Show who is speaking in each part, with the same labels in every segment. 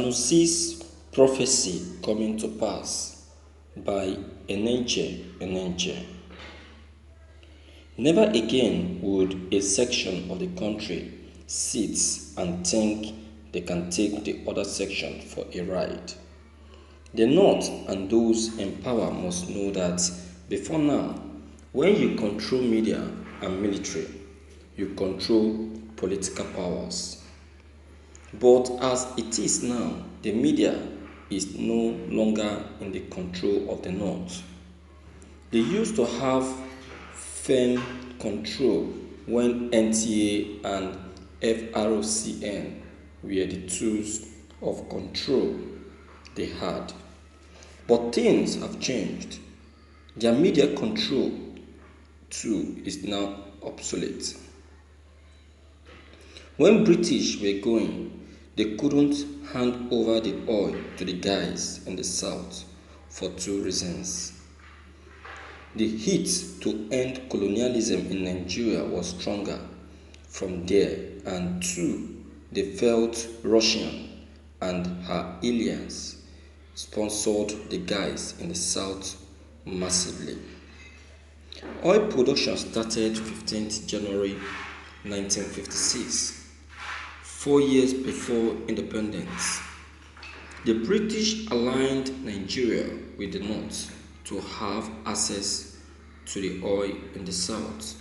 Speaker 1: Sanusi'S prophecy coming to pass by Enenche. Never again would a section of the country sit and think they can take the other section for a ride. The North and those in power must know that before now, when you control media and military, you control political powers. But as it is now, the media is no longer in the control of the North. They used to have firm control when NTA and FROCN were the tools of control they had. But things have changed. Their media control too is now obsolete. When British were going, they couldn't hand over the oil to the guys in the south for two reasons. The heat to end colonialism in Nigeria was stronger from there, and two, they felt Russian and her aliens sponsored the guys in the south massively. Oil production started 15th January 1956, 4 years before independence. The British aligned Nigeria with the North to have access to the oil in the south.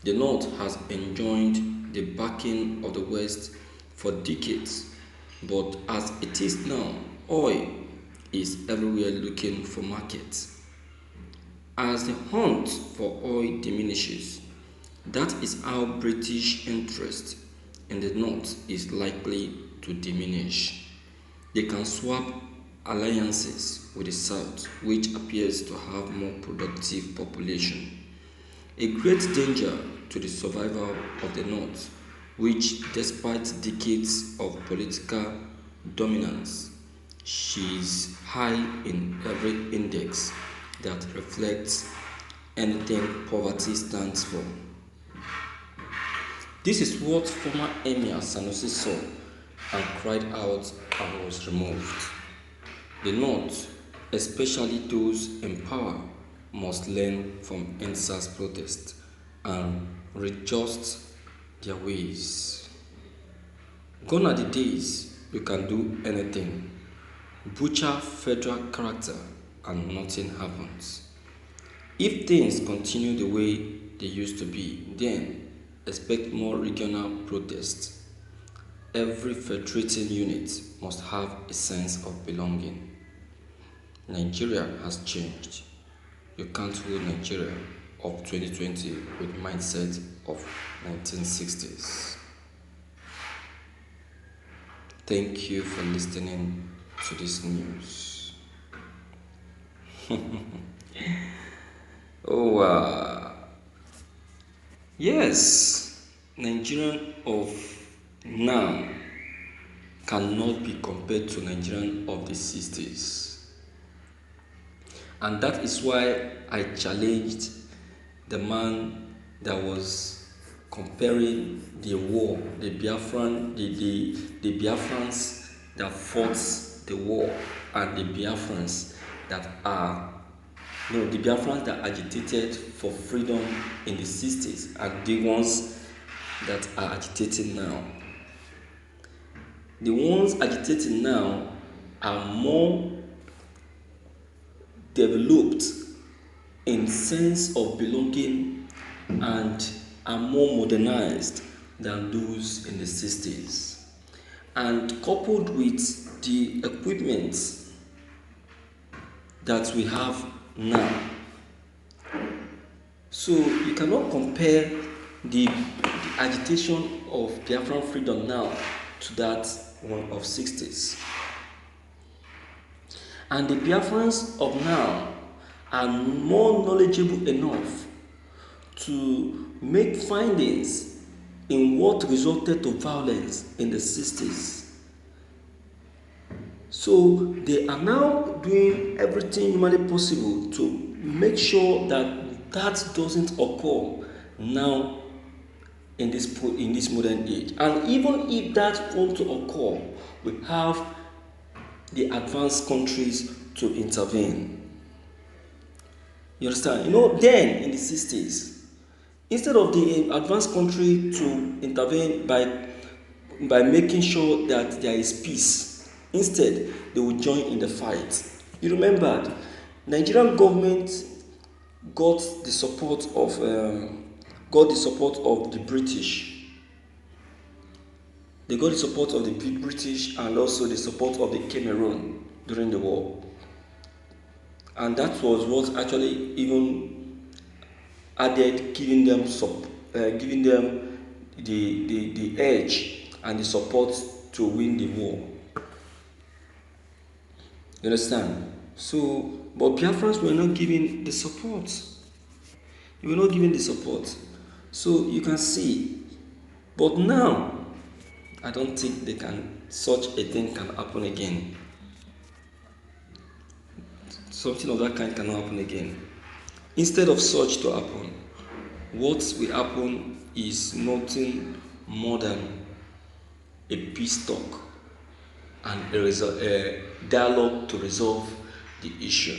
Speaker 1: The North has enjoyed the backing of the West for decades, but as it is now, oil is everywhere looking for markets. As the hunt for oil diminishes, that is how British interest in the North is likely to diminish. They can swap alliances with the South, which appears to have more productive population. A great danger to the survival of the North, which despite decades of political dominance, she is high in every index that reflects anything poverty stands for. This is what former Emir Sanusi saw and cried out and was removed. The North, especially those in power, must learn from EndSARS protest and readjust their ways. Gone are the days you can do anything, butcher federal character and nothing happens. If things continue the way they used to be, then expect more regional protests. Every federating unit must have a sense of belonging. Nigeria has changed. You can't hold Nigeria of 2020 with mindset of 1960s. Thank you for listening to this news. Yes, Nigerian of now cannot be compared to Nigerian of the 60s. And that is why I challenged the man that was comparing the war, the Biafrans that fought the war and the Biafrans that the Biafrans that agitated for freedom in the 60s and the ones that are agitating now. The ones agitating now are more developed in sense of belonging and are more modernized than those in the 60s. And coupled with the equipment that we have now. So you cannot compare the agitation of Biafran freedom now to that one of 60s. And the Biafrans of now are more knowledgeable enough to make findings in what resulted to violence in the 60s. So they are now doing everything humanly possible to make sure that that doesn't occur now in this modern age. And even if that were to occur, we have the advanced countries to intervene. You understand? You know, then in the 60s, instead of the advanced country to intervene by making sure that there is peace, instead they would join in the fight. You remember, Nigerian government got the support of the British. They got the support of the British and also the support of the Cameroon during the war. And that was what actually even added giving them the edge and the support to win the war. You understand? So, but Biafrans were not given the support. You were not given the support. So you can see. But now, I don't think such a thing can happen again. Something of that kind cannot happen again. Instead of such to happen, what will happen is nothing more than a peace talk and a dialogue to resolve the issue.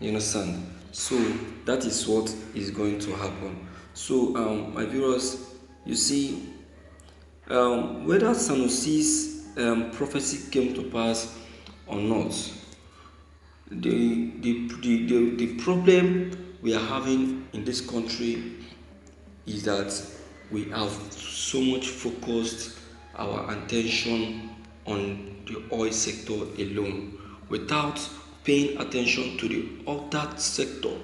Speaker 1: You understand? So that is what is going to happen. So my viewers, you see, whether Sanusi's prophecy came to pass or not, the problem we are having in this country is that we have so much focused our attention on the oil sector alone without paying attention to the other sector,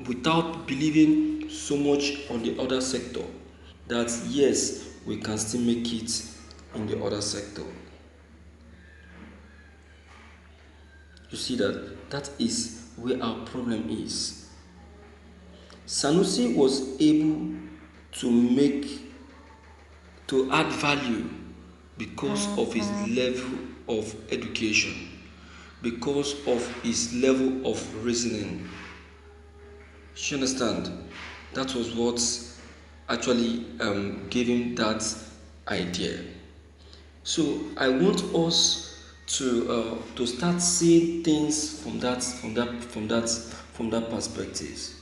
Speaker 1: without believing so much on the other sector that yes, we can still make it in the other sector. You see that is where our problem is. Sanusi was able to add value because of his level of education, because of his level of reasoning. You understand? That was what actually gave him that idea. So I want us to start seeing things from that perspective.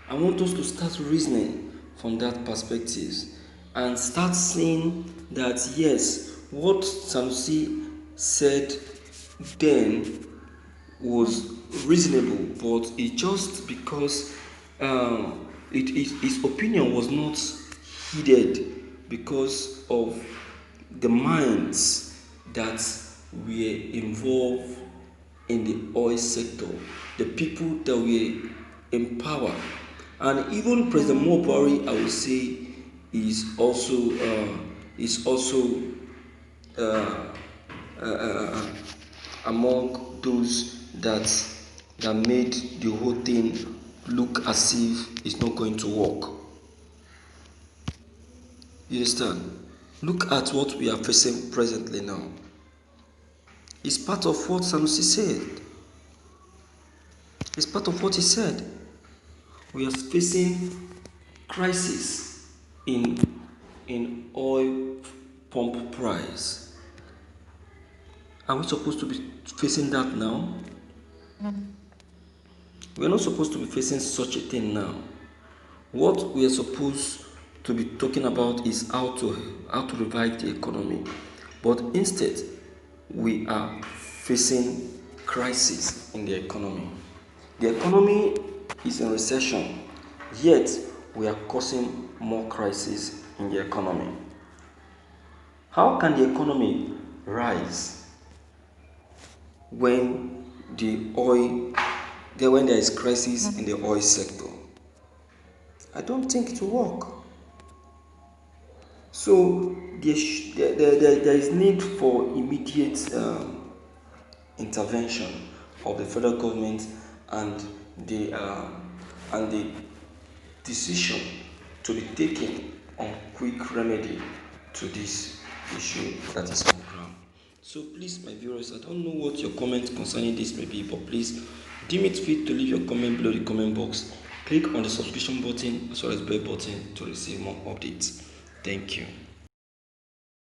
Speaker 1: I want us to start reasoning from that perspective and start seeing that yes, what Sanusi said then was reasonable, but it just because his opinion was not heeded because of the minds that were involved in the oil sector, the people that were in power, and even President Mopari, I would say, is also among those that made the whole thing look as if it's not going to work. You understand? Look at what we are facing presently now. It's part of what Sanusi said. It's part of what he said. We are facing crisis in oil pump price. Are we supposed to be facing that now? We are not supposed to be facing such a thing now. What we are supposed to be talking about is how to revive the economy. But instead, we are facing crisis in the economy. The economy is in recession, yet we are causing more crisis in the economy. How can the economy rise when there is crisis in the oil sector? I don't think it will work. So there is need for immediate intervention of the federal government and the decision to be taken on quick remedy to this issue that is on ground. So please, my viewers, I don't know what your comment concerning this may be, but please deem it fit to leave your comment below the comment box. Click on the subscription button as well as bell button to receive more updates. Thank you.